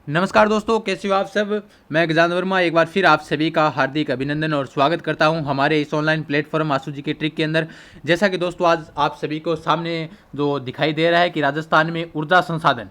नमस्कार दोस्तों, कैसे हो आप सब। मैं गजानंद वर्मा एक बार फिर आप सभी का हार्दिक अभिनंदन और स्वागत करता हूं हमारे इस ऑनलाइन प्लेटफॉर्म आसू जी के ट्रिक के अंदर। जैसा कि दोस्तों आज आप सभी को सामने जो दिखाई दे रहा है कि राजस्थान में ऊर्जा संसाधन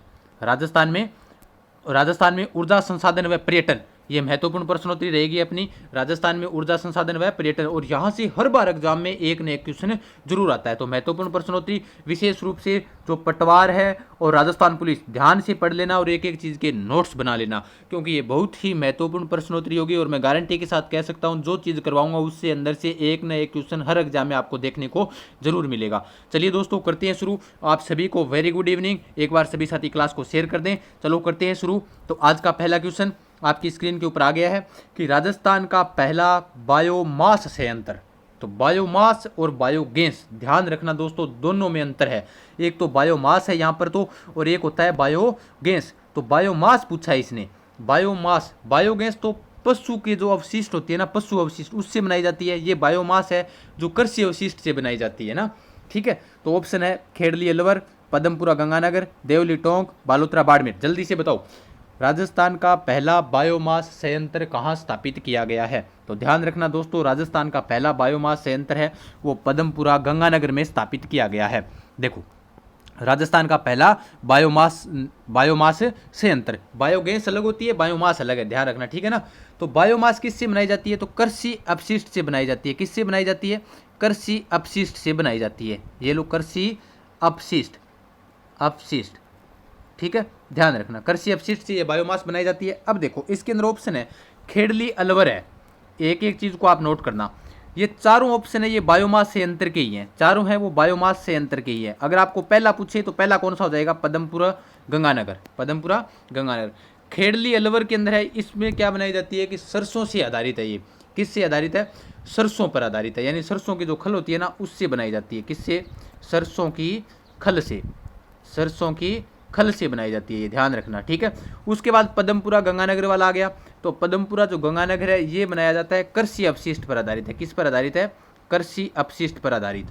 व पर्यटन, ये महत्वपूर्ण प्रश्नोत्तरी रहेगी अपनी। राजस्थान में ऊर्जा संसाधन व पर्यटन, और यहाँ से हर बार एग्जाम में एक न एक क्वेश्चन जरूर आता है। तो महत्वपूर्ण प्रश्नोत्तरी विशेष रूप से जो पटवार है और राजस्थान पुलिस, ध्यान से पढ़ लेना और एक एक चीज़ के नोट्स बना लेना, क्योंकि ये बहुत ही महत्वपूर्ण प्रश्नोत्तरी होगी। और मैं गारंटी के साथ कह सकता हूँ जो चीज़ करवाऊंगा उससे अंदर से एक न एक क्वेश्चन हर एग्जाम में आपको देखने को जरूर मिलेगा। चलिए दोस्तों, करते हैं शुरू। आप सभी को वेरी गुड इवनिंग। एक बार सभी साथी क्लास को शेयर कर दें। चलो करते हैं शुरू। तो आज का पहला क्वेश्चन आपकी स्क्रीन के ऊपर आ गया है कि राजस्थान का पहला बायोमास संयंत्र। तो बायोमास और बायोगैस, ध्यान रखना दोस्तों, दोनों में अंतर है। एक तो बायोमास है यहाँ पर तो, और एक होता है बायोगैस। तो बायोमास पूछा है इसने। बायोमास, बायोगैस तो पशु के जो अवशिष्ट होती है ना, पशु अवशिष्ट, उससे बनाई जाती है। ये बायोमास है जो कृषि अवशिष्ट से बनाई जाती है ना। ठीक है, तो ऑप्शन है खेड़ली अलवर, पदमपुरा गंगानगर, देवली टोंक, बालोतरा बाड़मेर। जल्दी से बताओ राजस्थान का पहला बायोमास संयंत्र कहाँ स्थापित किया गया है। तो ध्यान रखना दोस्तों, राजस्थान का पहला बायोमास संयंत्र है वो पदमपुरा गंगानगर में स्थापित किया गया है। देखो, राजस्थान का पहला बायोमास बायोमास संयंत्र। बायोगैस अलग होती है, बायोमास अलग है, ध्यान रखना, ठीक है ना। तो बायोमास किससे बनाई जाती है? तो कृषि अपशिष्ट से बनाई जाती है। किससे बनाई जाती है? कृषि अपशिष्ट से बनाई जाती है। ये लो, कृषि अपशिष्ट, अपशिष्ट, ठीक है, ध्यान रखना, कृषि अपशिष्ट से ये बायोमास बनाई जाती है। अब देखो इसके अंदर ऑप्शन है खेड़ली अलवर है। एक एक चीज को आप नोट करना। ये चारों ऑप्शन है ये बायोमास संयंत्र के ही हैं, चारों हैं वो बायोमास संयंत्र के ही है। अगर आपको पहला पूछे तो पहला कौन सा हो जाएगा? पदमपुरा गंगानगर, पदमपुरा गंगानगर। खेड़ली अलवर के अंदर है, इसमें क्या बनाई जाती है कि सरसों से आधारित है। ये किससे आधारित है? सरसों पर आधारित है, यानी सरसों की जो खल होती है ना उससे बनाई जाती है। किससे? सरसों की खल से, सरसों की खल से बनाई जाती है, ये ध्यान रखना, ठीक है। उसके बाद पदमपुरा गंगानगर वाला आ गया। तो पदमपुरा जो गंगानगर है ये बनाया जाता है कृषि अपशिष्ट पर आधारित है। किस पर आधारित है? कृषि अपशिष्ट पर आधारित।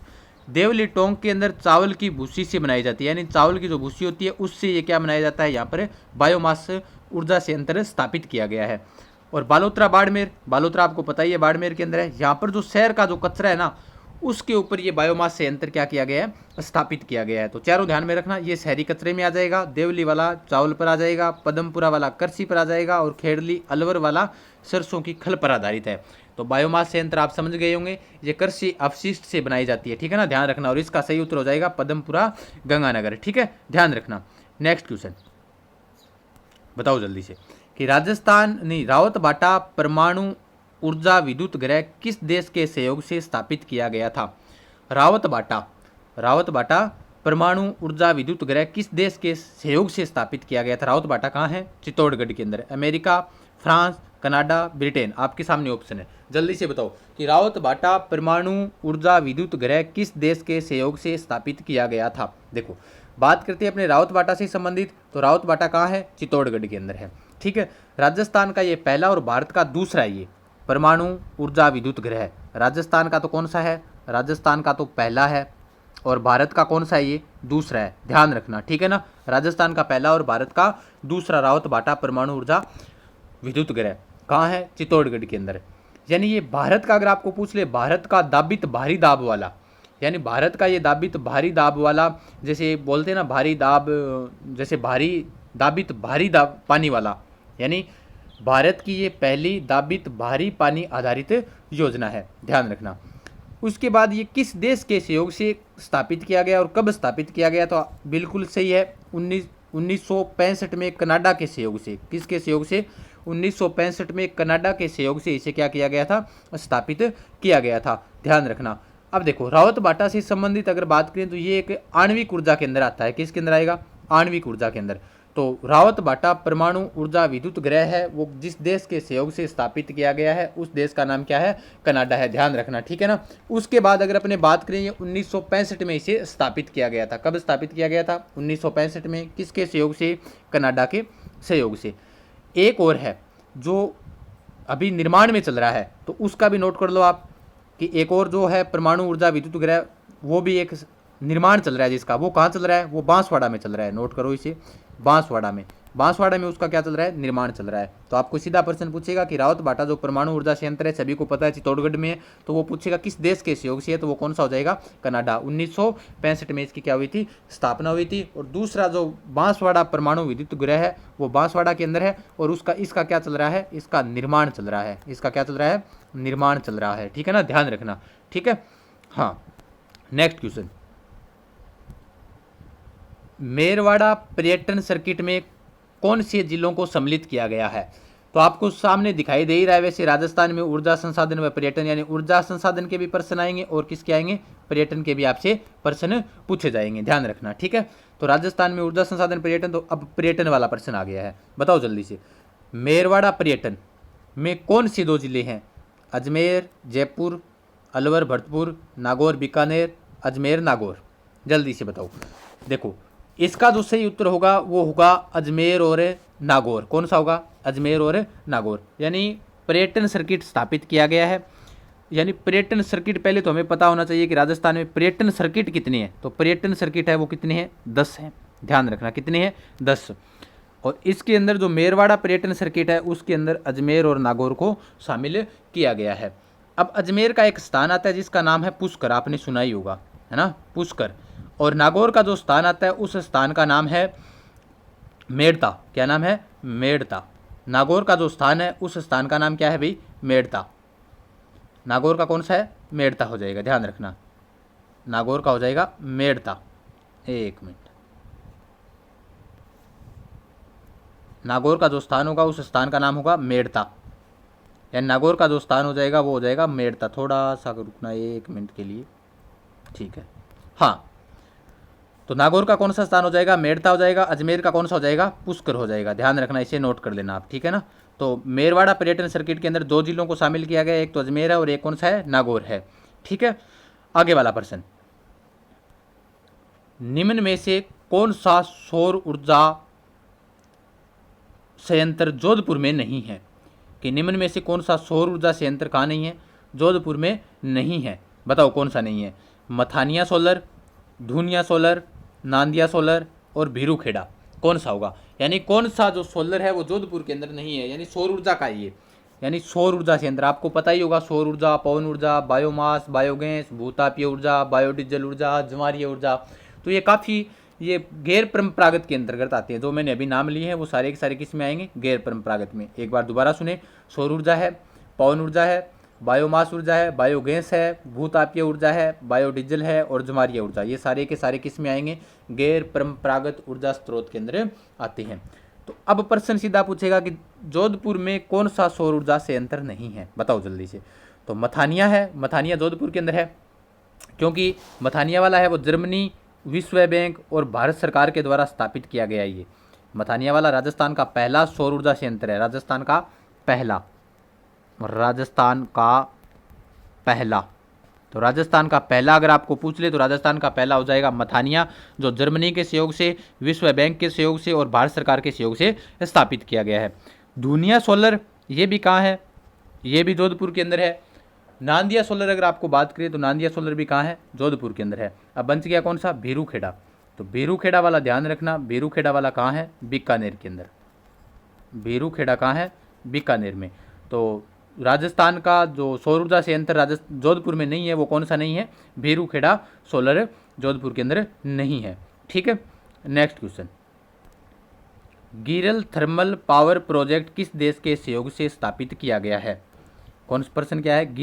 देवली टोंक के अंदर चावल की भूसी से बनाई जाती है, यानी चावल की जो भूसी होती है उससे ये क्या बनाया जाता है? यहाँ पर बायोमास ऊर्जा संयंत्र स्थापित किया गया है। और बालोतरा बाड़मेर, बालोतरा आपको पता ही है बाड़मेर के अंदर है। यहाँ पर जो शहर का जो कचरा है ना उसके ऊपर ये बायोमास संयंत्र क्या किया गया है? स्थापित किया गया है। तो चारों ध्यान में रखना, ये शहरी कचरे में आ जाएगा, देवली वाला चावल पर आ जाएगा, पदमपुरा वाला कृषि पर आ जाएगा, और खेड़ली अलवर वाला सरसों की खल पर आधारित है। तो बायोमास संयंत्र आप समझ गए होंगे, ये कृषि अपशिष्ट से बनाई जाती है, ठीक है ना, ध्यान रखना। और इसका सही उत्तर हो जाएगा पदमपुरा गंगानगर, ठीक है, ध्यान रखना। नेक्स्ट क्वेश्चन बताओ जल्दी से कि राजस्थान नहीं, रावतभाटा परमाणु ऊर्जा विद्युत गृह किस देश के सहयोग से स्थापित किया गया था? रावतभाटा, रावतभाटा परमाणु ऊर्जा विद्युत गृह किस देश के सहयोग से स्थापित किया गया था? रावतभाटा कहाँ है? चित्तौड़गढ़ के अंदर। America, France, Canada, Britain. आपके सामने ऑप्शन है, जल्दी से बताओ कि रावतभाटा परमाणु ऊर्जा विद्युत गृह किस देश के सहयोग से स्थापित किया गया था। देखो, बात करते हैं अपने रावतभाटा से संबंधित। तो रावतभाटा कहाँ है? चित्तौड़गढ़ के अंदर है, ठीक है। राजस्थान का ये पहला और भारत का दूसरा है ये परमाणु ऊर्जा विद्युत गृह। राजस्थान का तो कौन सा है? राजस्थान का तो पहला है, और भारत का कौन सा है? ये दूसरा है, ध्यान रखना, ठीक है ना। राजस्थान का पहला और भारत का दूसरा रावतभाटा परमाणु ऊर्जा विद्युत गृह कहाँ है? चित्तौड़गढ़ के अंदर। यानी ये भारत का अगर आपको पूछ ले, भारत का दाबित भारी दाब वाला, यानी भारत का ये दाबित भारी दाब वाला, जैसे बोलते हैं ना भारी दाब, जैसे भारी दाबित भारी दाब पानी वाला, यानी भारत की ये पहली दाबित भारी पानी आधारित योजना है, ध्यान रखना। उसके बाद ये किस देश के सहयोग से स्थापित किया गया और कब स्थापित किया गया? तो बिल्कुल सही है, 1965 में कनाडा के सहयोग से। किसके सहयोग से? 1965 में कनाडा के सहयोग से इसे क्या किया गया था? स्थापित किया गया था, ध्यान रखना। अब देखो, रावतभाटा से संबंधित अगर बात करें तो ये एक आणविक ऊर्जा के अंदर आता है। किसके अंदर आएगा? आणविक ऊर्जा के अंदर। तो रावतभाटा परमाणु ऊर्जा विद्युत गृह है वो जिस देश के सहयोग से स्थापित किया गया है उस देश का नाम क्या है? कनाडा है, ध्यान रखना, ठीक है ना। उसके बाद अगर अपने बात करें, ये 1965 में इसे स्थापित किया गया था। कब स्थापित किया गया था? 1965 में। किसके सहयोग से? कनाडा के सहयोग से। एक और है जो अभी निर्माण में चल रहा है, तो उसका भी नोट कर लो आप कि एक और जो है परमाणु ऊर्जा विद्युत गृह, वो भी एक निर्माण चल रहा है जिसका। वो कहाँ चल रहा है? वो बांसवाड़ा में चल रहा है, नोट करो इसे, बांसवाड़ा में। बांसवाड़ा में उसका क्या चल रहा है, निर्माण चल रहा है। तो आपको सीधा प्रश्न पूछेगा कि रावत भाटा जो परमाणु ऊर्जा संयंत्र है सभी को पता है चित्तौड़गढ़ में है, तो वो पूछेगा किस देश के सहयोग से है, तो वो कौन सा हो जाएगा, कनाडा। 1965 में इसकी क्या हुई थी, स्थापना हुई थी। और दूसरा जो बांसवाड़ा परमाणु विद्युत गृह है वो बांसवाड़ा के अंदर है, और इसका क्या चल रहा है, इसका निर्माण चल रहा है, इसका क्या चल रहा है, निर्माण चल रहा है। ठीक है ना, ध्यान रखना। ठीक है, हाँ। नेक्स्ट क्वेश्चन, मेरवाड़ा पर्यटन सर्किट में कौन से जिलों को सम्मिलित किया गया है। तो आपको सामने दिखाई दे ही रहा है। वैसे राजस्थान में ऊर्जा संसाधन व पर्यटन, यानी ऊर्जा संसाधन के भी प्रश्न आएंगे और किसके आएंगे, पर्यटन के भी आपसे प्रश्न पूछे जाएंगे, ध्यान रखना। ठीक है, तो राजस्थान में ऊर्जा संसाधन पर्यटन, तो अब पर्यटन वाला प्रश्न आ गया है। बताओ जल्दी से, मेरवाड़ा पर्यटन में कौन से 2 जिले हैं, अजमेर जयपुर, अलवर भरतपुर, नागौर बीकानेर, अजमेर नागौर। जल्दी से बताओ। देखो, इसका जो सही उत्तर होगा वो होगा अजमेर और नागौर। कौन सा होगा, अजमेर और नागौर। यानी पर्यटन सर्किट स्थापित किया गया है। यानी पर्यटन सर्किट, पहले तो हमें पता होना चाहिए कि राजस्थान में पर्यटन सर्किट कितने हैं। तो पर्यटन सर्किट है वो कितने हैं, 10 हैं। ध्यान रखना, कितने हैं, 10। और इसके अंदर जो मेरवाड़ा पर्यटन सर्किट है उसके अंदर अजमेर और नागौर को शामिल किया गया है। अब अजमेर का एक स्थान आता है जिसका नाम है पुष्कर, आपने सुना ही होगा, है ना, पुष्कर। और नागौर का जो स्थान आता है उस स्थान का नाम है मेड़ता। क्या नाम है, मेड़ता। नागौर का जो स्थान है उस स्थान का नाम क्या है भाई, मेड़ता। नागौर का कौन सा है, मेड़ता हो जाएगा, ध्यान रखना। नागौर का हो जाएगा मेड़ता। एक मिनट, नागौर का जो स्थान होगा उस स्थान का नाम होगा मेड़ता। यानी नागौर का जो स्थान हो जाएगा वो हो जाएगा मेड़ता। थोड़ा सा रुकना 1 मिनट के लिए, ठीक है। हाँ, तो नागौर का कौन सा स्थान हो जाएगा, मेड़ता हो जाएगा। अजमेर का कौन सा हो जाएगा, पुष्कर हो जाएगा। ध्यान रखना, इसे नोट कर लेना आप, ठीक है ना। तो मेरवाड़ा पर्यटन सर्किट के अंदर 2 जिलों को शामिल किया गया, एक तो अजमेर है और एक कौन सा है, नागौर है। ठीक है, आगे वाला प्रश्न, निम्न में से कौन सा सौर ऊर्जा संयंत्र जोधपुर में नहीं है। कि निम्न में से कौन सा सौर ऊर्जा संयंत्र कहाँ नहीं है, जोधपुर में नहीं है। बताओ कौन सा नहीं है, Mathania solar, Dhuniya solar, Nandiya solar और भीरूखेड़ा। कौन सा होगा, यानी कौन सा जो सोलर है वो जोधपुर के अंदर नहीं है, यानी सौर ऊर्जा का ही है। यानी सौर ऊर्जा संयंत्र आपको पता ही होगा, सौर ऊर्जा, पवन ऊर्जा, बायोमास, बायोगैस, भूतापीय ऊर्जा, बायोडीजल ऊर्जा, ज्वारीय ऊर्जा। तो ये काफ़ी ये गैर परंपरागत के अंतर्गत आते हैं। जो मैंने अभी नाम लिए हैं वो सारे के सारे किस में आएंगे, गैर परंपरागत में। एक बार दोबारा सुने, सौर ऊर्जा है, पवन ऊर्जा है, बायोमास ऊर्जा है, बायोगैस है, भूतापीय ऊर्जा है, बायोडीजल है और ज्वारीय ऊर्जा। ये सारे के सारे किस में आएंगे, गैर परंपरागत ऊर्जा स्रोत के अंदर आते हैं। तो अब प्रश्न सीधा पूछेगा कि जोधपुर में कौन सा सौर ऊर्जा संयंत्र नहीं है, बताओ जल्दी से। तो मथानिया है, मथानिया जोधपुर के अंदर है, क्योंकि मथानिया वाला है वो जर्मनी, विश्व बैंक और भारत सरकार के द्वारा स्थापित किया गया। ये मथानिया वाला राजस्थान का पहला सौर ऊर्जा संयंत्र है, राजस्थान का पहला, राजस्थान का पहला। तो राजस्थान का पहला अगर आपको पूछ ले तो राजस्थान का पहला हो जाएगा मथानिया, जो जर्मनी के सहयोग से, विश्व बैंक के सहयोग से और भारत सरकार के सहयोग से स्थापित किया गया है। धुनिया सोलर ये भी कहाँ है, ये भी जोधपुर के अंदर है। नांदिया सोलर अगर आपको बात करें तो नांदिया सोलर भी कहाँ है, जोधपुर के अंदर है। अब बच गया कौन सा, भीरूखेड़ा। तो भीरूखेड़ा वाला ध्यान रखना, भीरूखेड़ा वाला कहाँ है, बीकानेर के अंदर। भीरूखेड़ा कहाँ है, बीकानेर में। तो राजस्थान का जो सौर ऊर्जा संयंत्र जोधपुर में नहीं है वो कौन सा नहीं है, भीरूखेड़ा सोलर जोधपुर के अंदर नहीं है। ठीक है, नेक्स्ट क्वेश्चन, गिरल थर्मल पावर प्रोजेक्ट किस देश के सहयोग से स्थापित किया गया है। कौन सा प्रश्न क्या है,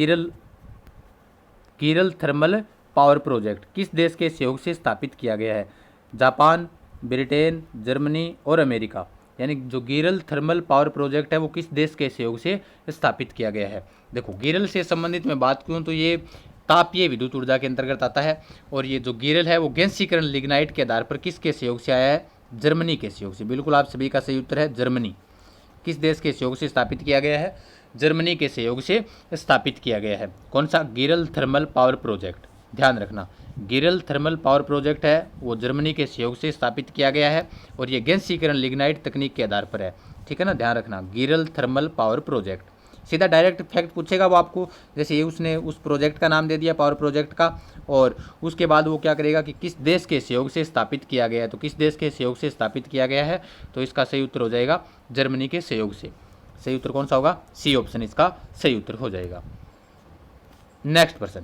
गिरल थर्मल पावर प्रोजेक्ट किस देश के सहयोग से स्थापित किया गया है। जापान, ब्रिटेन, जर्मनी और अमेरिका। यानी जो गिरल थर्मल पावर प्रोजेक्ट है वो किस देश के सहयोग से स्थापित किया गया है। देखो, गिरल से संबंधित मैं बात करूँ तो ये तापीय विद्युत ऊर्जा के अंतर्गत आता है। और ये जो गिरल है वो गैसीकरण लिग्नाइट के आधार पर किसके सहयोग से आया है, जर्मनी के सहयोग से। बिल्कुल आप सभी का सही उत्तर है जर्मनी। किस देश के सहयोग से स्थापित किया गया है, जर्मनी के सहयोग से स्थापित किया गया है। कौन सा, गिरल थर्मल पावर प्रोजेक्ट। ध्यान रखना, गिरल थर्मल पावर प्रोजेक्ट है वो जर्मनी के सहयोग से स्थापित किया गया है और ये गैसीकरण लिग्नाइट तकनीक के आधार पर है। ठीक है ना, ध्यान रखना, गिरल थर्मल पावर प्रोजेक्ट। सीधा डायरेक्ट फैक्ट पूछेगा वो आपको, जैसे ये उसने उस प्रोजेक्ट का नाम दे दिया पावर प्रोजेक्ट का, और उसके बाद वो क्या करेगा कि किस देश के सहयोग से स्थापित किया गया है, तो किस देश के सहयोग से स्थापित किया गया है, तो इसका सही उत्तर हो जाएगा जर्मनी के सहयोग से। सही उत्तर कौन सा होगा? सी ऑप्शन इसका सही उत्तर हो जाएगा। नेक्स्ट प्रश्न,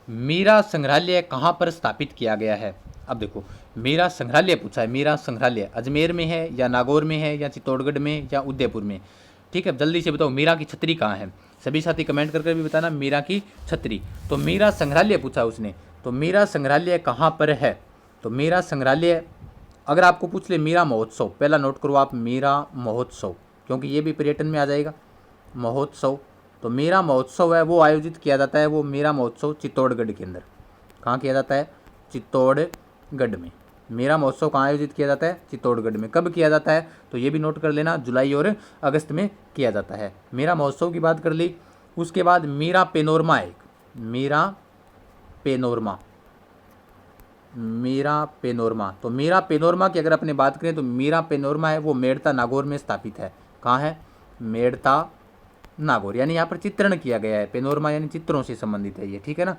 मीरा संग्रहालय कहाँ पर स्थापित किया गया है? अब देखो, मीरा संग्रहालय पूछा है, मीरा संग्रहालय अजमेर में है या नागौर में है या चित्तौड़गढ़ में या उदयपुर में? ठीक है, जल्दी से बताओ मीरा की छतरी कहाँ है? सभी साथी कमेंट करके भी बताना मीरा की छतरी। तो मीरा संग्रहालय पूछा उसने, तो मीरा संग्रहालय कहाँ पर है? तो मीरा संग्रहालय, अगर आपको पूछ ले मीरा महोत्सव, पहला नोट करो आप, मीरा महोत्सव, क्योंकि ये भी पर्यटन में आ जाएगा महोत्सव। तो मीरा महोत्सव है वो आयोजित किया जाता है, वो मीरा महोत्सव चित्तौड़गढ़ के अंदर। कहाँ किया जाता है? चित्तौड़गढ़ में। मीरा महोत्सव कहाँ आयोजित किया जाता है? चित्तौड़गढ़ में। कब किया जाता है? तो ये भी नोट कर लेना, जुलाई और अगस्त में किया जाता है। मीरा महोत्सव की बात कर ली। उसके बाद मीरा पेनोरमा है, मीरा पेनोरमा, मीरा पेनोरमा। तो मीरा पेनोरमा की अगर अपने बात करें तो मीरा पेनोरमा है वो मेड़ता नागौर में स्थापित है। कहाँ है? मेड़ता नागौर, यानी यहाँ पर चित्रण किया गया है, पेनोरमा यानी चित्रों से संबंधित है ये, ठीक है ना,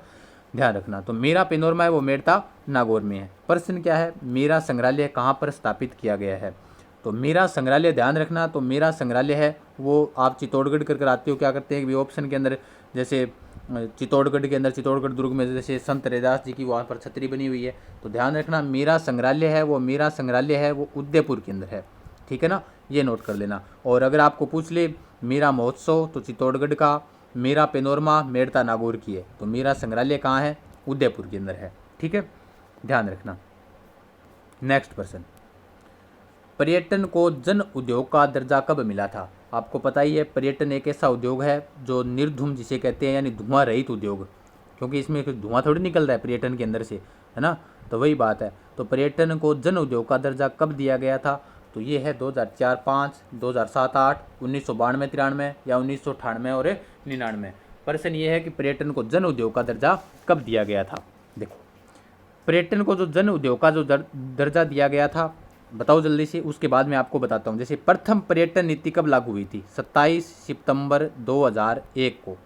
ध्यान रखना। तो मीरा पेनोरमा है वो मेड़ता नागौर में है। प्रश्न क्या है? मीरा संग्रहालय कहाँ पर स्थापित किया गया है? तो मीरा संग्रहालय, ध्यान रखना, तो मीरा संग्रहालय है वो आप चित्तौड़गढ़ कर आते हो, क्या करते हैं कि ऑप्शन के अंदर, जैसे चित्तौड़गढ़ के अंदर, चित्तौड़गढ़ दुर्ग में जैसे संत रैदास जी की वहाँ पर छतरी बनी हुई है। तो ध्यान रखना, मीरा संग्रहालय है वो, मीरा संग्रहालय है वो उदयपुर के अंदर है, ठीक है ना, ये नोट कर लेना। और अगर आपको पूछ ले मीरा महोत्सव, तो चित्तौड़गढ़ का, मीरा पेनोरमा मेड़ता नागौर की है। तो मीरा संग्रहालय कहाँ है? उदयपुर के अंदर है, ठीक है, ध्यान रखना। नेक्स्ट प्रश्न, पर्यटन को जन उद्योग का दर्जा कब मिला था? आपको पता ही है पर्यटन एक ऐसा उद्योग है जो निर्धूम जिसे कहते हैं, यानी धुआं रहित उद्योग, क्योंकि इसमें धुआं थोड़ी निकल रहा है पर्यटन के अंदर से, है ना, तो वही बात है। तो पर्यटन को जन उद्योग का दर्जा कब दिया गया था? तो ये है 2004-05, 2007-08, 1992-93 या 1998 और 99। प्रश्न ये है कि पर्यटन को जन उद्योग का दर्जा कब दिया गया था? देखो, पर्यटन को जो जन उद्योग का जो दर्जा दिया गया था, बताओ जल्दी से, उसके बाद मैं आपको बताता हूँ। जैसे प्रथम पर्यटन नीति कब लागू हुई थी? 27 सितंबर 2001 को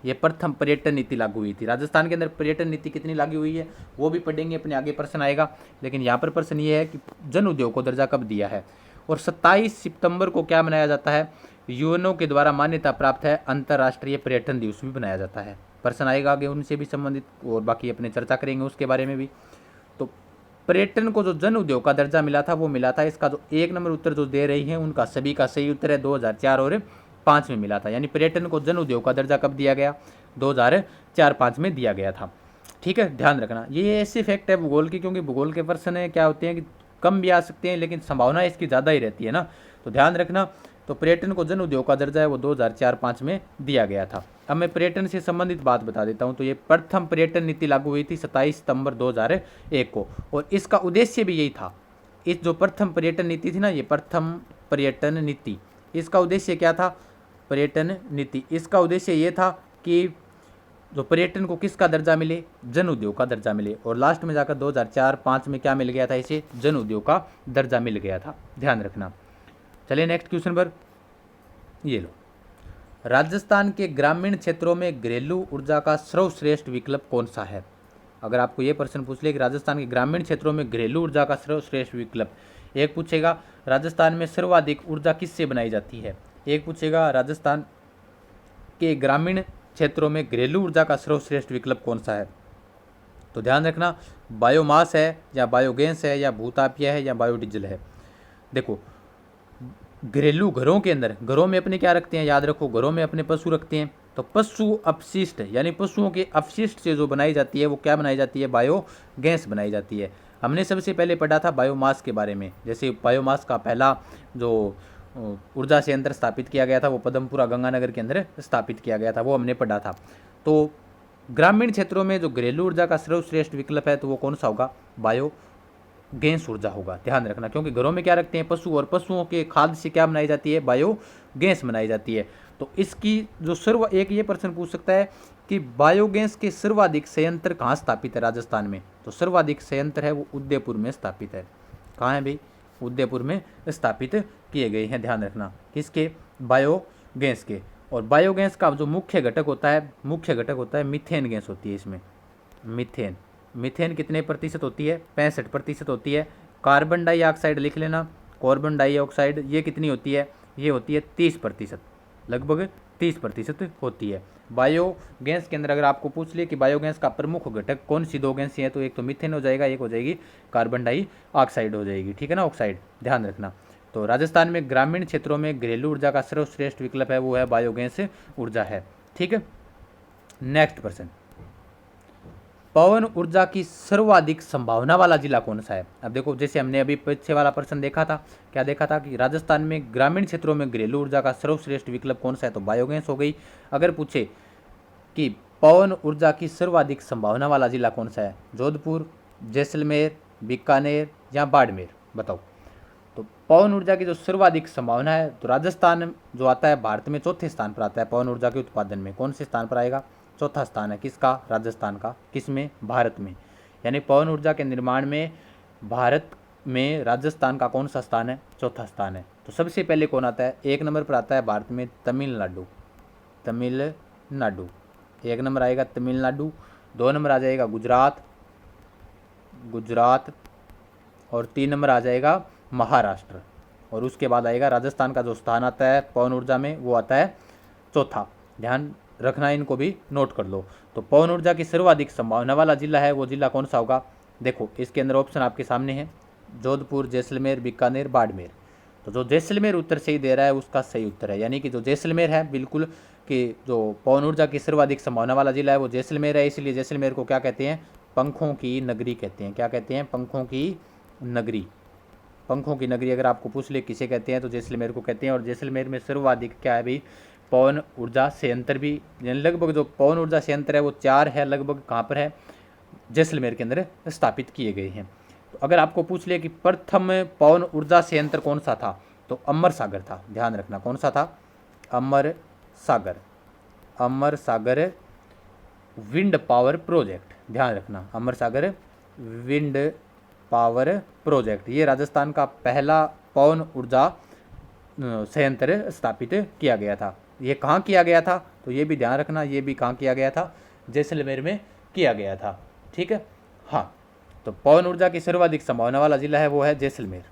ये प्रथम पर्यटन नीति लागू हुई थी। राजस्थान के अंदर पर्यटन नीति कितनी लागू हुई है वो भी पढ़ेंगे, अपने आगे प्रश्न आएगा, लेकिन यहाँ पर प्रश्न ये है कि जन उद्योग को दर्जा कब दिया है। और 27 सितंबर को क्या मनाया जाता है? यूएनओ के द्वारा मान्यता प्राप्त है अंतर्राष्ट्रीय पर्यटन दिवस भी बनाया जाता है। प्रश्न आएगा आगे उनसे भी संबंधित, और बाकी अपने चर्चा करेंगे उसके बारे में भी। तो पर्यटन को जो जन उद्योग का दर्जा मिला था वो मिला था, इसका जो 1 नंबर उत्तर जो दे रही हैं उनका सभी का सही उत्तर है, 2004 और 5 में मिला था। यानी पर्यटन को जन उद्योग का दर्जा कब दिया गया? 2004-05 में दिया गया था, ठीक है, ध्यान रखना। ये ऐसे फैक्ट है भूगोल की, क्योंकि भूगोल के प्रश्न है क्या होते हैं कि कम भी आ सकते हैं, लेकिन संभावना इसकी ज़्यादा ही रहती है ना, तो ध्यान रखना। तो पर्यटन को जन उद्योग का दर्जा है वो 2004-05 में दिया गया था। अब मैं पर्यटन से संबंधित बात बता देता हूँ। तो ये प्रथम पर्यटन नीति लागू हुई थी 27 सितंबर 2001 को, और इसका उद्देश्य भी यही था। इस जो प्रथम पर्यटन नीति थी ना, ये प्रथम पर्यटन नीति, इसका उद्देश्य क्या था? पर्यटन नीति, इसका उद्देश्य ये था कि जो पर्यटन को किसका दर्जा मिले? जन उद्योग का दर्जा मिले। और लास्ट में जाकर 2004-05 में क्या मिल गया था? इसे जन उद्योग का दर्जा मिल गया था, ध्यान रखना। चलिए नेक्स्ट क्वेश्चन पर, ये लो, राजस्थान के ग्रामीण क्षेत्रों में घरेलू ऊर्जा का सर्वश्रेष्ठ विकल्प कौन सा है? अगर आपको ये प्रश्न पूछ ले कि राजस्थान के ग्रामीण क्षेत्रों में घरेलू ऊर्जा का सर्वश्रेष्ठ विकल्प, एक पूछेगा राजस्थान में सर्वाधिक ऊर्जा किससे बनाई जाती है, एक पूछेगा राजस्थान के ग्रामीण क्षेत्रों में घरेलू ऊर्जा का सर्वश्रेष्ठ विकल्प कौन सा है। तो ध्यान रखना, बायोमास है या बायोगैस है या भूतापीय है या बायोडीजल है। देखो, घरेलू घरों के अंदर, घरों में अपने क्या रखते हैं, याद रखो, घरों में अपने पशु रखते हैं, तो पशु अपशिष्ट यानी पशुओं के अपशिष्ट से जो बनाई जाती है वो क्या बनाई जाती है? बायोगैस बनाई जाती है। हमने सबसे पहले पढ़ा था बायोमास के बारे में। जैसे बायोमास का पहला जो ऊर्जा संयंत्र स्थापित किया गया था वो पदमपुरा गंगानगर के अंदर स्थापित किया गया था, वो हमने पढ़ा था। तो ग्रामीण क्षेत्रों में जो घरेलू ऊर्जा का सर्वश्रेष्ठ विकल्प है तो वो कौन सा होगा? बायोगैस ऊर्जा होगा, ध्यान रखना, क्योंकि घरों में क्या रखते हैं? पशु, और पशुओं के खाद से क्या बनाई जाती है? बायोगैस बनाई जाती है। तो इसकी जो एक ये प्रश्न पूछ सकता है कि बायोगैस के सर्वाधिक संयंत्र कहाँ स्थापित है राजस्थान में? तो सर्वाधिक संयंत्र है वो उदयपुर में स्थापित है। कहाँ है भाई? उदयपुर में स्थापित किए गए हैं, ध्यान रखना, किसके? बायो गैस के। और बायोगैस का जो मुख्य घटक होता है मीथेन गैस होती है इसमें। मीथेन कितने प्रतिशत होती है? 65% होती है। कार्बन डाइऑक्साइड लिख लेना, कार्बन डाइऑक्साइड ये कितनी होती है? ये होती है 30%, लगभग 30% होती है। बायोगैस के अंदर अगर आपको पूछ लिया कि बायोगैस का प्रमुख घटक कौन सी दो गैसें हैं, तो एक तो मीथेन हो जाएगा, एक हो जाएगी कार्बन डाइऑक्साइड हो जाएगी, ठीक है ना, ऑक्साइड, ध्यान रखना। तो राजस्थान में ग्रामीण क्षेत्रों में घरेलू ऊर्जा का सर्वश्रेष्ठ विकल्प है वो है बायोगैस ऊर्जा है, ठीक है। नेक्स्ट प्रश्न, पवन ऊर्जा की सर्वाधिक संभावना वाला जिला कौन सा है? अब देखो, जैसे हमने अभी पीछे वाला प्रश्न देखा था, क्या देखा था कि राजस्थान में ग्रामीण क्षेत्रों में घरेलू ऊर्जा का सर्वश्रेष्ठ विकल्प कौन सा है, तो बायोगैस हो गई। अगर पूछे कि पवन ऊर्जा की सर्वाधिक संभावना वाला जिला कौन सा है, जोधपुर, जैसलमेर, बीकानेर या बाड़मेर, बताओ। तो पवन ऊर्जा की जो सर्वाधिक संभावना है, तो राजस्थान जो आता है भारत में चौथे स्थान पर आता है पवन ऊर्जा के उत्पादन में। कौन से स्थान पर आएगा? चौथा स्थान है किसका? राजस्थान का। किस में? भारत में। यानी पवन ऊर्जा के निर्माण में भारत में राजस्थान का कौन सा स्थान है? चौथा स्थान है। तो सबसे पहले कौन आता है? 1 नंबर पर आता है भारत में तमिलनाडु। तमिलनाडु 1 नंबर आएगा तमिलनाडु। 2 नंबर आ जाएगा गुजरात और 3 नंबर आ जाएगा महाराष्ट्र। और उसके बाद आएगा राजस्थान का जो स्थान आता है पवन ऊर्जा में, वो आता है चौथा। ध्यान रखना, इनको भी नोट कर लो। तो पवन ऊर्जा की सर्वाधिक संभावना वाला जिला है वो जिला कौन सा होगा? देखो, इसके अंदर ऑप्शन आपके सामने है, जोधपुर, जैसलमेर, बीकानेर, बाड़मेर। तो जो जैसलमेर उत्तर सही दे रहा है उसका सही उत्तर है, यानी कि जो जैसलमेर है बिल्कुल कि जो पवन ऊर्जा की सर्वाधिक संभावना वाला जिला है वो जैसलमेर है। इसलिए जैसलमेर को क्या कहते हैं? पंखों की नगरी कहते हैं। क्या कहते हैं? पंखों की नगरी। पंखों की नगरी अगर आपको पूछ ले किसे कहते हैं, तो जैसलमेर को कहते हैं। और जैसलमेर में सर्वाधिक क्या है भाई? पवन ऊर्जा संयंत्र भी, लगभग जो पवन ऊर्जा संयंत्र है वो 4 है, लगभग कहाँ पर है? जैसलमेर के अंदर स्थापित किए गए हैं। तो अगर आपको पूछ ले कि प्रथम पवन ऊर्जा संयंत्र कौन सा था, तो अमर सागर था। ध्यान रखना, कौन सा था? अमर सागर विंड पावर प्रोजेक्ट। ध्यान रखना, अमर सागर विंड पावर प्रोजेक्ट, ये राजस्थान का पहला पवन ऊर्जा संयंत्र स्थापित किया गया था। ये कहाँ किया गया था? तो ये भी ध्यान रखना, ये भी कहाँ किया गया था? जैसलमेर में किया गया था, ठीक है। हाँ, तो पवन ऊर्जा की सर्वाधिक संभावना वाला जिला है वो है जैसलमेर,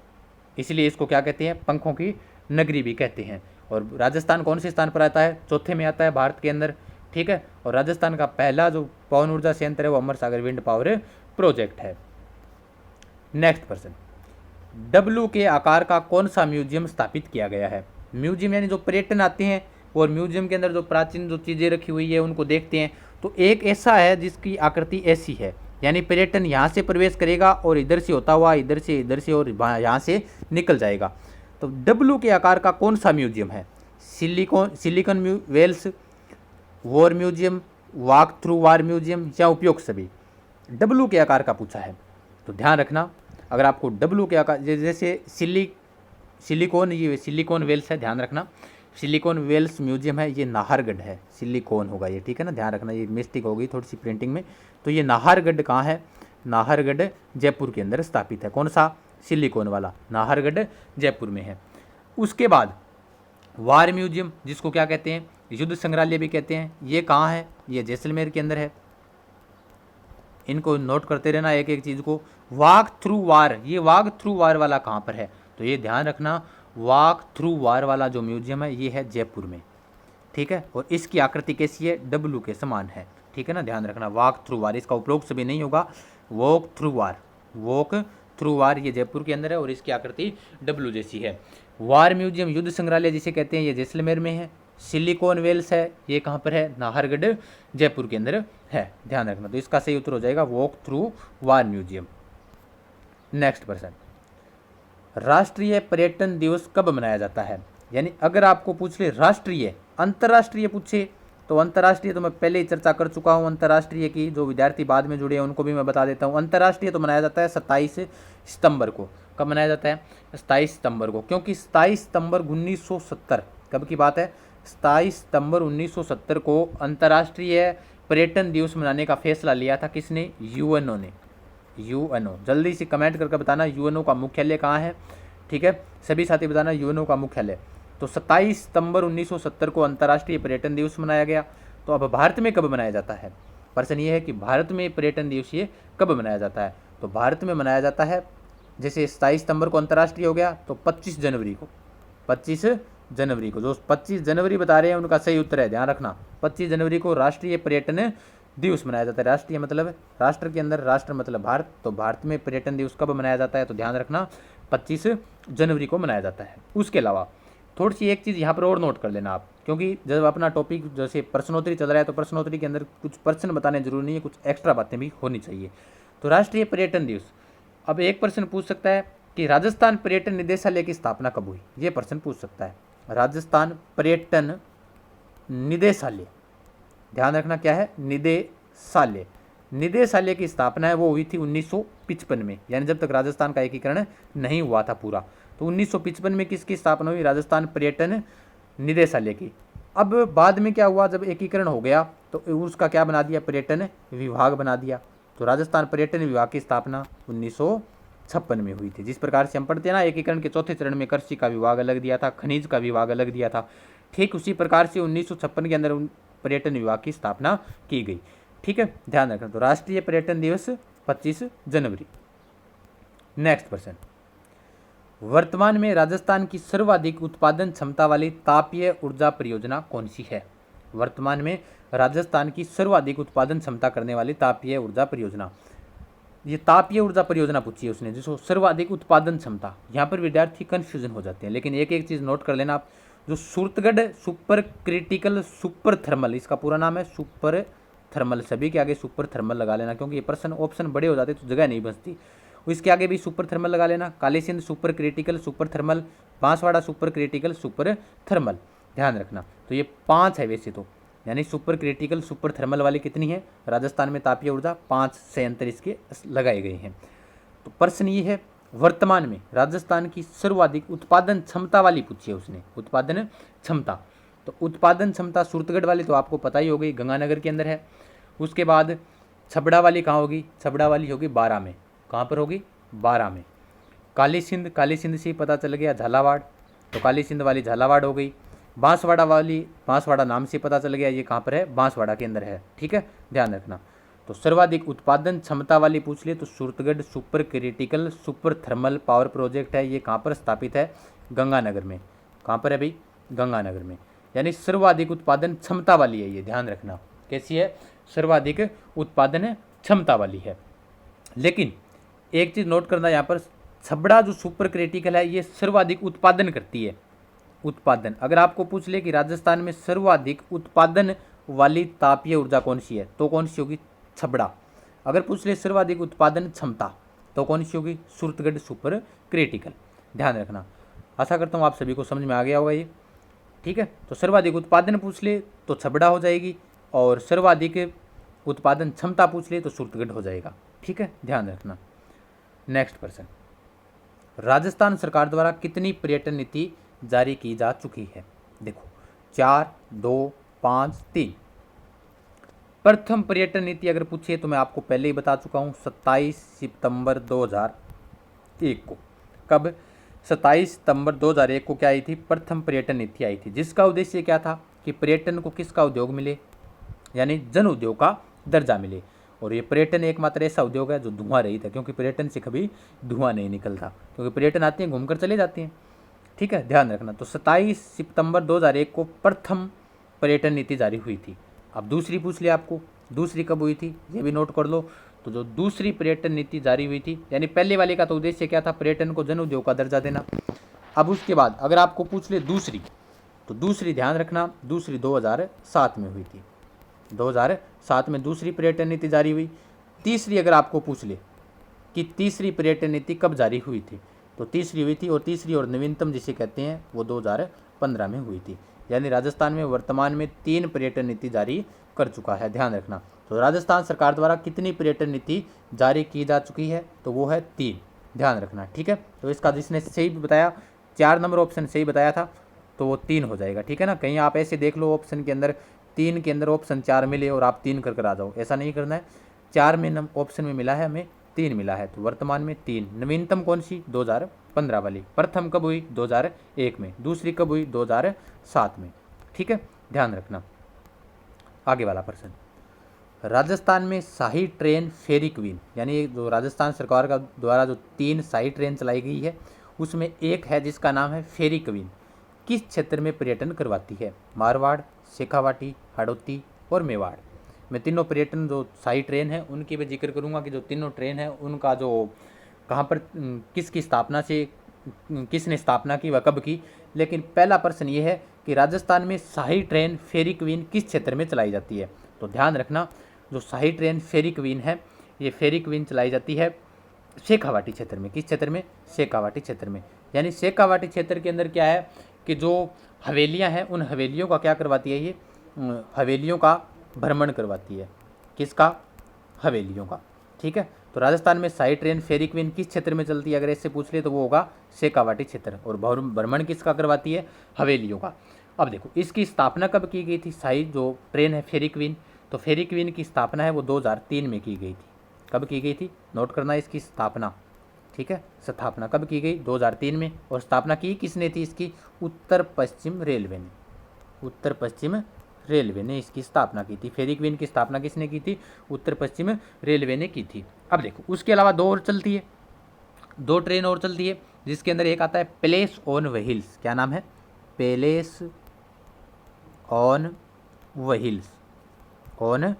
इसलिए इसको क्या कहते हैं? पंखों की नगरी भी कहते हैं। और राजस्थान कौन से स्थान पर आता है? चौथे में आता है भारत के अंदर, ठीक है। और राजस्थान का पहला जो पवन ऊर्जा संयंत्र है वो अमर सागर विंड पावर प्रोजेक्ट है। नेक्स्ट प्रश्न, डब्लू के आकार का कौन सा म्यूजियम स्थापित किया गया है? म्यूजियम यानी जो पर्यटन आते हैं और म्यूजियम के अंदर जो प्राचीन जो चीज़ें रखी हुई है उनको देखते हैं, तो एक ऐसा है जिसकी आकृति ऐसी है, यानी पर्यटन यहाँ से प्रवेश करेगा और इधर से होता हुआ इधर से और यहाँ से निकल जाएगा। तो डब्लू के आकार का कौन सा म्यूजियम है? Silicon wells, war museum, walk through war museum या उपयोग सभी? डब्लू के आकार का पूछा है, तो ध्यान रखना, अगर आपको डब्लू के आकार, जैसे सिलिकॉन, ये सिलिकॉन वेल्स है, ध्यान रखना, सिलिकॉन वेल्स म्यूजियम है, ये नाहरगढ़ है, सिलिकॉन होगा ये, ठीक है ना, ध्यान रखना, ये मिस्टेक होगी थोड़ी सी प्रिंटिंग में। तो ये नाहरगढ़ कहाँ है? नाहरगढ़ जयपुर के अंदर स्थापित है। कौन सा? सिलिकॉन वाला, नाहरगढ़ जयपुर में है। उसके बाद वार म्यूजियम, जिसको क्या कहते हैं? युद्ध संग्रहालय भी कहते हैं, ये कहाँ है? ये जैसलमेर के अंदर है। इनको नोट करते रहना एक एक चीज़ को। वॉक थ्रू वार, ये वॉक थ्रू वार वाला कहाँ पर है? तो ये ध्यान रखना, वॉक थ्रू वार वाला जो म्यूजियम है ये है जयपुर में, ठीक है। और इसकी आकृति कैसी है? डब्लू के समान है, ठीक है ना, ध्यान रखना। वॉक थ्रू वार, इसका उपयोग सभी नहीं होगा, वॉक थ्रू वार ये जयपुर के अंदर है और इसकी आकृति डब्लू जैसी है। वार म्यूजियम, युद्ध संग्रहालय जिसे कहते हैं, ये जैसलमेर में है। सिलिकॉन वेल्स है, ये कहाँ पर है? नाहरगढ़ जयपुर के अंदर है, ध्यान रखना। तो इसका सही उत्तर हो जाएगा walk through war museum. Next प्रश्न, राष्ट्रीय पर्यटन दिवस कब मनाया जाता है? यानी अगर आपको पूछ ले राष्ट्रीय, अंतर्राष्ट्रीय पूछे, तो अंतर्राष्ट्रीय तो मैं पहले ही चर्चा कर चुका हूँ, अंतर्राष्ट्रीय की जो विद्यार्थी बाद में जुड़े हैं उनको भी मैं बता देता हूँ। अंतर्राष्ट्रीय तो मनाया जाता है 27 सितंबर को। कब मनाया जाता है? 27 सितंबर को, क्योंकि 27 सितंबर 1970, कब की बात है? 27 सितंबर 1970 को अंतर्राष्ट्रीय पर्यटन दिवस मनाने का फैसला लिया था। किसने? यूएनओ ने। यूएनओ, जल्दी से कमेंट करके बताना यूएनओ का मुख्यालय कहाँ है, ठीक है। सभी साथी बताना यूएनओ का मुख्यालय। तो 27 सितंबर 1970 को अंतर्राष्ट्रीय पर्यटन दिवस मनाया गया। तो अब भारत में कब मनाया जाता है? प्रश्न ये है कि भारत में पर्यटन दिवस ये कब मनाया जाता है? तो भारत में मनाया जाता है, जैसे 27 सितंबर को अंतर्राष्ट्रीय हो गया तो 25 जनवरी को, 25 जनवरी को, जो 25 जनवरी बता रहे हैं उनका सही उत्तर है, ध्यान रखना। 25 जनवरी को राष्ट्रीय पर्यटन दिवस मनाया जाता है। राष्ट्रीय मतलब राष्ट्र के अंदर, राष्ट्र मतलब भारत, तो भारत में पर्यटन दिवस कब मनाया जाता है? तो ध्यान रखना 25 जनवरी को मनाया जाता है। उसके अलावा थोड़ी सी एक चीज़ यहाँ पर और नोट कर लेना आप, क्योंकि जब अपना टॉपिक जैसे प्रश्नोत्तरी चल रहा है तो प्रश्नोत्तरी के अंदर कुछ प्रश्न बताने जरूरी नहीं है, कुछ एक्स्ट्रा बातें भी होनी चाहिए। तो राष्ट्रीय पर्यटन दिवस, अब एक प्रश्न पूछ सकता है कि राजस्थान पर्यटन निदेशालय की स्थापना कब हुई? ये प्रश्न पूछ सकता है। राजस्थान पर्यटन निदेशालय, ध्यान रखना क्या है? निदेशालय। निदेशालय की स्थापना है वो हुई थी 1955 में, यानी जब तक राजस्थान का एकीकरण नहीं हुआ था पूरा। तो 1955 में किसकी स्थापना हुई? राजस्थान पर्यटन निदेशालय की। अब बाद में क्या हुआ, जब एकीकरण हो गया तो उसका क्या बना दिया? पर्यटन विभाग बना दिया। तो राजस्थान पर्यटन विभाग की स्थापना 1956 में हुई थी। जिस प्रकार से हम पढ़ते हैं ना, एकीकरण के चौथे चरण में कृषि का विभाग अलग दिया था, खनिज का विभाग अलग दिया था, ठीक उसी प्रकार से 1956 के अंदर पर्यटन विभाग की स्थापना की गई। ठीक है, ध्यान रखना। तो राष्ट्रीय पर्यटन दिवस 25 जनवरी। नेक्स्ट प्रश्न, वर्तमान में राजस्थान की सर्वाधिक उत्पादन क्षमता वाली तापीय ऊर्जा परियोजना कौन सी है? वर्तमान में राजस्थान की सर्वाधिक उत्पादन क्षमता करने वाली तापीय ऊर्जा परियोजना, ये तापीय ऊर्जा परियोजना पूछी है उसने, जिसको सर्वाधिक उत्पादन क्षमता। यहाँ पर विद्यार्थी कंफ्यूजन हो जाते हैं, लेकिन एक एक चीज नोट कर लेना आप। जो Suratgarh super critical super thermal, इसका पूरा नाम है सुपर थर्मल, सभी के आगे सुपर थर्मल लगा लेना, क्योंकि ये प्रश्न ऑप्शन बड़े हो जाते तो जगह नहीं बचती। इसके आगे भी सुपर थर्मल लगा लेना। Kalisindh super critical super thermal, Banswara super critical super thermal, ध्यान रखना। तो ये 5 है वैसे तो, यानी सुपर क्रिटिकल सुपर थर्मल वाली कितनी है राजस्थान में तापीय ऊर्जा? 5 संयंत्र इसके लगाए गए हैं। तो प्रश्न ये है, वर्तमान में राजस्थान की सर्वाधिक उत्पादन क्षमता वाली पूछी है उसने, उत्पादन क्षमता। तो उत्पादन क्षमता सूरतगढ़ वाली तो आपको पता ही हो गई, गंगानगर के अंदर है। उसके बाद छबड़ा वाली कहाँ होगी? छबड़ा वाली होगी 12 में। कहाँ पर होगी? 12 में। कालीसिंध, कालीसिंध से पता चल गया झालावाड़, तो कालीसिंध वाली झालावाड़ हो गई। बांसवाड़ा वाली, बांसवाड़ा नाम से पता चल गया ये कहाँ पर है? बांसवाड़ा के अंदर है। ठीक है, ध्यान रखना। तो सर्वाधिक उत्पादन क्षमता वाली पूछ लिए तो Suratgarh super critical super thermal power project है, ये कहाँ पर स्थापित है? गंगानगर में। कहाँ पर है भाई? गंगानगर में। यानी सर्वाधिक उत्पादन क्षमता वाली है ये, ध्यान रखना। कैसी है? सर्वाधिक उत्पादन क्षमता वाली है। लेकिन एक चीज नोट करना यहाँ पर, छबड़ा जो सुपर क्रिटिकल है ये सर्वाधिक उत्पादन करती है। उत्पादन, अगर आपको पूछ ले कि राजस्थान में सर्वाधिक उत्पादन वाली तापीय ऊर्जा कौन सी है, तो कौन सी होगी? छबड़ा। अगर पूछ ले सर्वाधिक उत्पादन क्षमता, तो कौन सी होगी? सूरतगढ़ सुपर क्रिटिकल, ध्यान रखना। आशा करता हूँ आप सभी को समझ में आ गया होगा ये। ठीक है, तो सर्वाधिक उत्पादन पूछ ले तो छबड़ा हो जाएगी, और सर्वाधिक उत्पादन क्षमता पूछ ले तो सूरतगढ़ हो जाएगा। ठीक है, ध्यान रखना। नेक्स्ट प्रश्न, राजस्थान सरकार द्वारा कितनी पर्यटन नीति जारी की जा चुकी है? देखो 4, 2, 5, 3। प्रथम पर्यटन नीति अगर पूछे तो मैं आपको पहले ही बता चुका हूं, 27 सितंबर 2001 को। कब? 27 सितंबर 2001 को क्या आई थी? प्रथम पर्यटन नीति आई थी, जिसका उद्देश्य क्या था कि पर्यटन को किसका उद्योग मिले, यानी जन उद्योग का दर्जा मिले। और ये पर्यटन एकमात्र ऐसा उद्योग है जो धुआं रहित है, क्योंकि पर्यटन से कभी धुआं नहीं निकलता, क्योंकि पर्यटन आते हैं घूमकर चले जाते हैं। ठीक है, ध्यान रखना। तो 27 सितंबर 2001 को प्रथम पर्यटन नीति जारी हुई थी। अब दूसरी पूछ लिया आपको, दूसरी कब हुई थी ये भी नोट कर लो। तो जो दूसरी पर्यटन नीति जारी हुई थी, यानी पहले वाले का तो उद्देश्य क्या था? पर्यटन को जन उद्योग का दर्जा देना। अब उसके बाद अगर आपको पूछ ले दूसरी, तो दूसरी ध्यान रखना, दूसरी 2007 में हुई थी। 2007 में दूसरी पर्यटन नीति जारी हुई। तीसरी अगर आपको पूछ ले कि तीसरी पर्यटन नीति कब जारी हुई थी, तो तीसरी हुई थी, और तीसरी और नवीनतम जिसे कहते हैं वो 2015 में हुई थी। यानी राजस्थान में वर्तमान में 3 पर्यटन नीति जारी कर चुका है, ध्यान रखना। तो राजस्थान सरकार द्वारा कितनी पर्यटन नीति जारी की जा चुकी है? तो वो है 3, ध्यान रखना। ठीक है, तो इसका जिसने सही बताया, 4 नंबर ऑप्शन सही बताया था, तो वो 3 हो जाएगा। ठीक है ना, कहीं आप ऐसे देख लो ऑप्शन के अंदर 3 के अंदर ऑप्शन 4 मिले और आप 3 कर आ जाओ, ऐसा नहीं करना है। 4 में ऑप्शन में मिला है हमें 3 मिला है, तो वर्तमान में 3। नवीनतम कौन सी? 2015 वाली। प्रथम कब हुई? 2001 में। दूसरी कब हुई? 2007 में। ठीक है, ध्यान रखना। आगे वाला प्रश्न, राजस्थान में शाही ट्रेन फेरी क्वीन, यानी जो राजस्थान सरकार का द्वारा जो 3 शाही ट्रेन चलाई गई है उसमें एक है जिसका नाम है फेरी क्वीन, किस क्षेत्र में पर्यटन करवाती है? मारवाड़, शेखावाटी, हाड़ौती और मेवाड़। मैं तीनों पर्यटन जो शाही ट्रेन है उनकी भी जिक्र करूंगा कि जो तीनों ट्रेन है उनका जो कहाँ पर किसकी स्थापना से किसने स्थापना की व कब की। लेकिन पहला प्रश्न ये है कि राजस्थान में शाही ट्रेन फेरी क्वीन किस क्षेत्र में चलाई जाती है? तो ध्यान रखना, जो शाही ट्रेन फेरी क्वीन है ये फेरी क्वीन चलाई जाती है शेखावाटी क्षेत्र में। किस क्षेत्र में? शेखावाटी क्षेत्र में। यानी शेखावाटी क्षेत्र के अंदर क्या है कि जो हवेलियां हैं उन हवेलियों का क्या करवाती है? ये हवेलियों का भ्रमण करवाती है। किसका? हवेलियों का। ठीक है, तो राजस्थान में शाही ट्रेन फेरी क्वीन किस क्षेत्र में चलती है? अगर इससे पूछ ले तो वो होगा शेखावाटी क्षेत्र। और भ्रमण किसका करवाती है? हवेलियों का। अब देखो, इसकी स्थापना कब की गई थी? शाही जो ट्रेन है फेरी क्वीन, तो फेरी क्वीन की स्थापना है वो 2003 में की गई थी। कब की गई थी? नोट करना इसकी स्थापना। ठीक है, स्थापना कब की गई? 2003 में। और स्थापना की किसने थी इसकी? उत्तर पश्चिम रेलवे ने। उत्तर पश्चिम रेलवे ने इसकी स्थापना की थी। फेरी क्वीन की स्थापना किसने की थी? उत्तर पश्चिम रेलवे ने की थी। अब देखो, उसके अलावा 2 और चलती है, 2 ट्रेन और चलती है, जिसके अंदर एक आता है पैलेस ऑन व्हील्स। क्या नाम है? Palace on wheels. On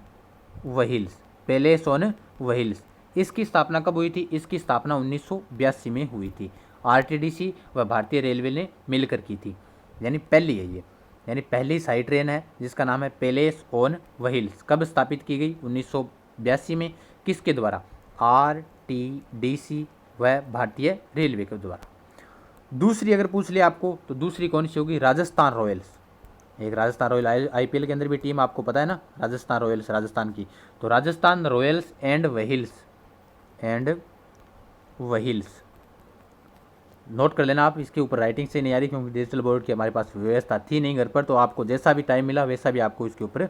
wheels, palace on wheels. इसकी स्थापना कब हुई थी? इसकी स्थापना 1982 में हुई थी। आरटीडीसी व भारतीय रेलवे ने मिलकर की थी, यानी पहली है ये, यानी पहली शाही ट्रेन है जिसका नाम है पैलेस ऑन व्हील्स। कब स्थापित की गई? 1982 में। किसके द्वारा? आरटीडीसी व भारतीय रेलवे के द्वारा। दूसरी अगर पूछ ले आपको तो दूसरी कौन सी होगी? राजस्थान रॉयल्स। एक राजस्थान रॉयल आईपीएल के अंदर भी टीम आपको पता है ना, राजस्थान रॉयल्स राजस्थान की। तो Rajasthan Royals and wheels note कर लेना आप। इसके ऊपर राइटिंग से नहीं आ रही क्योंकि डिजिटल बोर्ड की हमारे पास व्यवस्था थी नहीं घर पर, तो आपको जैसा भी टाइम मिला वैसा भी आपको इसके ऊपर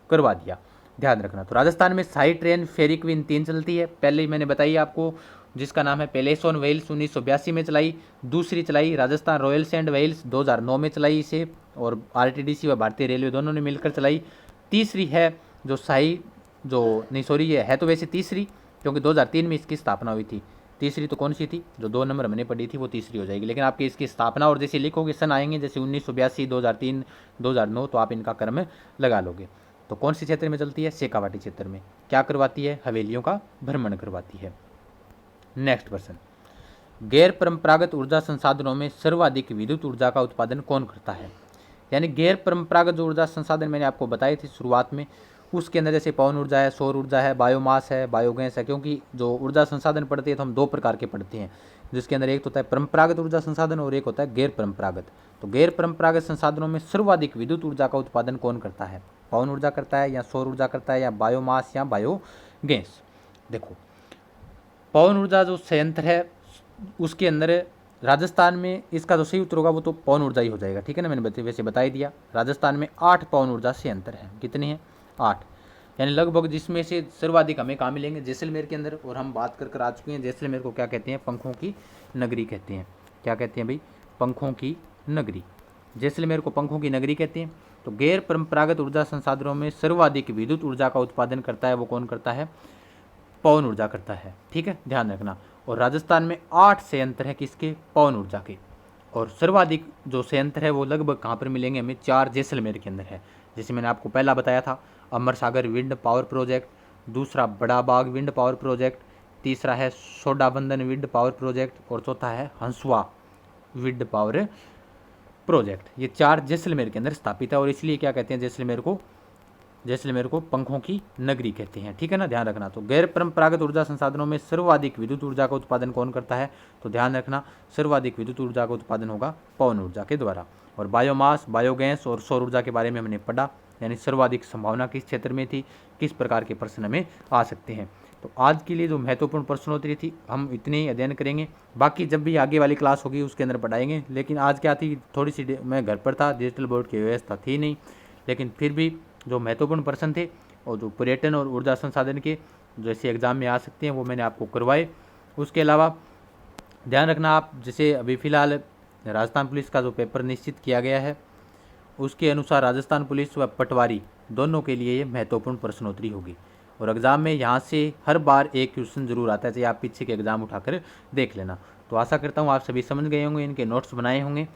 करवा दिया। ध्यान रखना। तो राजस्थान में शाही ट्रेन फेरी क्वीन 3 चलती है। पहले ही मैंने बताई आपको, जिसका नाम है पैलेस ऑन व्हील्स, 1982 में चलाई। दूसरी चलाई राजस्थान रॉयल्स एंड व्हील्स, 2009 में चलाई इसे, और आरटीडीसी व भारतीय रेलवे दोनों ने मिलकर चलाई। तीसरी है जो शाही जो नहीं सॉरी ये है तो वैसे तीसरी, क्योंकि 2003 में इसकी स्थापना हुई थी। तीसरी तो कौन सी थी? जो 2 नंबर मैंने पढ़ी थी वो तीसरी हो जाएगी। लेकिन आपकी इसकी स्थापना और जैसे लिखोगे सन आएंगे, जैसे 1982, 2003, 2009, तो आप इनका क्रम लगा लोगे। तो कौन सी क्षेत्र में चलती है? शेखावाटी क्षेत्र में। क्या करवाती है? हवेलियों का भ्रमण करवाती है। नेक्स्ट प्रश्न, गैर परंपरागत ऊर्जा संसाधनों में सर्वाधिक विद्युत ऊर्जा का उत्पादन कौन करता है? यानी गैर परंपरागत जो ऊर्जा संसाधन मैंने आपको बताए थे शुरुआत में, उसके अंदर जैसे पवन ऊर्जा है, सौर ऊर्जा है, बायोमास है, बायोगैस है। क्योंकि जो ऊर्जा संसाधन पढ़ते हैं तो हम 2 प्रकार के पढ़ते हैं, जिसके अंदर एक होता है परंपरागत ऊर्जा संसाधन और एक होता है गैर परंपरागत। तो गैर परंपरागत संसाधनों में सर्वाधिक विद्युत ऊर्जा का उत्पादन कौन करता है? पवन ऊर्जा करता है या सौर ऊर्जा करता है या बायोमास या बायोगैस? देखो, पवन ऊर्जा जो संयंत्र है उसके अंदर राजस्थान में इसका जो सही उत्तर होगा वो तो पवन ऊर्जा ही हो जाएगा। ठीक है ना, मैंने वैसे बता ही दिया। राजस्थान में 8 पवन ऊर्जा संयंत्र हैं। कितने हैं? 8, यानी लगभग, जिसमें से सर्वाधिक हमें कहाँ मिलेंगे? जैसलमेर के अंदर। और हम बात कर आ चुके हैं, जैसलमेर को क्या कहते हैं? पंखों की नगरी कहते हैं। क्या कहते हैं भाई? पंखों की नगरी। जैसलमेर को पंखों की नगरी कहते हैं। तो गैर परंपरागत ऊर्जा संसाधनों में सर्वाधिक विद्युत ऊर्जा का उत्पादन करता है वो कौन करता है? पवन ऊर्जा करता है। ठीक है, ध्यान रखना। और राजस्थान में 8 संयंत्र है किसके? पवन ऊर्जा के। और सर्वाधिक जो संयंत्र है वो लगभग कहाँ पर मिलेंगे हमें? 4 जैसलमेर के अंदर है। जैसे मैंने आपको पहला बताया था, अमर सागर विंड पावर प्रोजेक्ट, दूसरा बड़ा बाग विंड पावर प्रोजेक्ट, तीसरा है सोडाबंदन विंड पावर प्रोजेक्ट, और चौथा है हंसुआ विंड पावर प्रोजेक्ट। ये 4 जैसलमेर के अंदर स्थापित है। और इसलिए क्या कहते हैं? जैसलमेर को पंखों की नगरी कहते हैं। ठीक है ना, ध्यान रखना। तो गैर परंपरागत ऊर्जा संसाधनों में सर्वाधिक विद्युत ऊर्जा का उत्पादन कौन करता है? तो ध्यान रखना, सर्वाधिक विद्युत ऊर्जा का उत्पादन होगा पवन ऊर्जा के द्वारा। और बायोमास, बायोगैस और सौर ऊर्जा के बारे में हमने पढ़ा, यानी सर्वाधिक संभावना किस क्षेत्र में थी, किस प्रकार के प्रश्न में आ सकते हैं। तो आज के लिए जो महत्वपूर्ण प्रश्नोत्तरी थी हम इतने ही अध्ययन करेंगे। बाकी जब भी आगे वाली क्लास होगी उसके अंदर पढ़ाएंगे। लेकिन आज क्या थी, थोड़ी सी मैं घर पर था, डिजिटल बोर्ड की व्यवस्था थी नहीं, लेकिन फिर भी जो महत्वपूर्ण प्रश्न थे और जो पर्यटन और ऊर्जा संसाधन के जो ऐसे एग्ज़ाम में आ सकते हैं वो मैंने आपको करवाए। उसके अलावा ध्यान रखना आप, जैसे अभी फ़िलहाल राजस्थान पुलिस का जो पेपर निश्चित किया गया है उसके अनुसार राजस्थान पुलिस व पटवारी दोनों के लिए ये महत्वपूर्ण प्रश्नोत्तरी होगी। और एग्ज़ाम में यहाँ से हर बार एक क्वेश्चन जरूर आता है, चाहे आप पीछे के एग्ज़ाम उठाकर देख लेना। तो आशा करता हूँ आप सभी समझ गए होंगे, इनके नोट्स बनाए होंगे।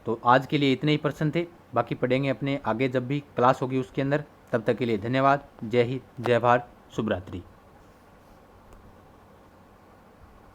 तो आज के लिए इतने ही प्रश्न थे, बाकी पढ़ेंगे अपने आगे जब भी क्लास होगी उसके अंदर। तब तक के लिए धन्यवाद। जय हिंद, जय भारत, शुभ रात्रि।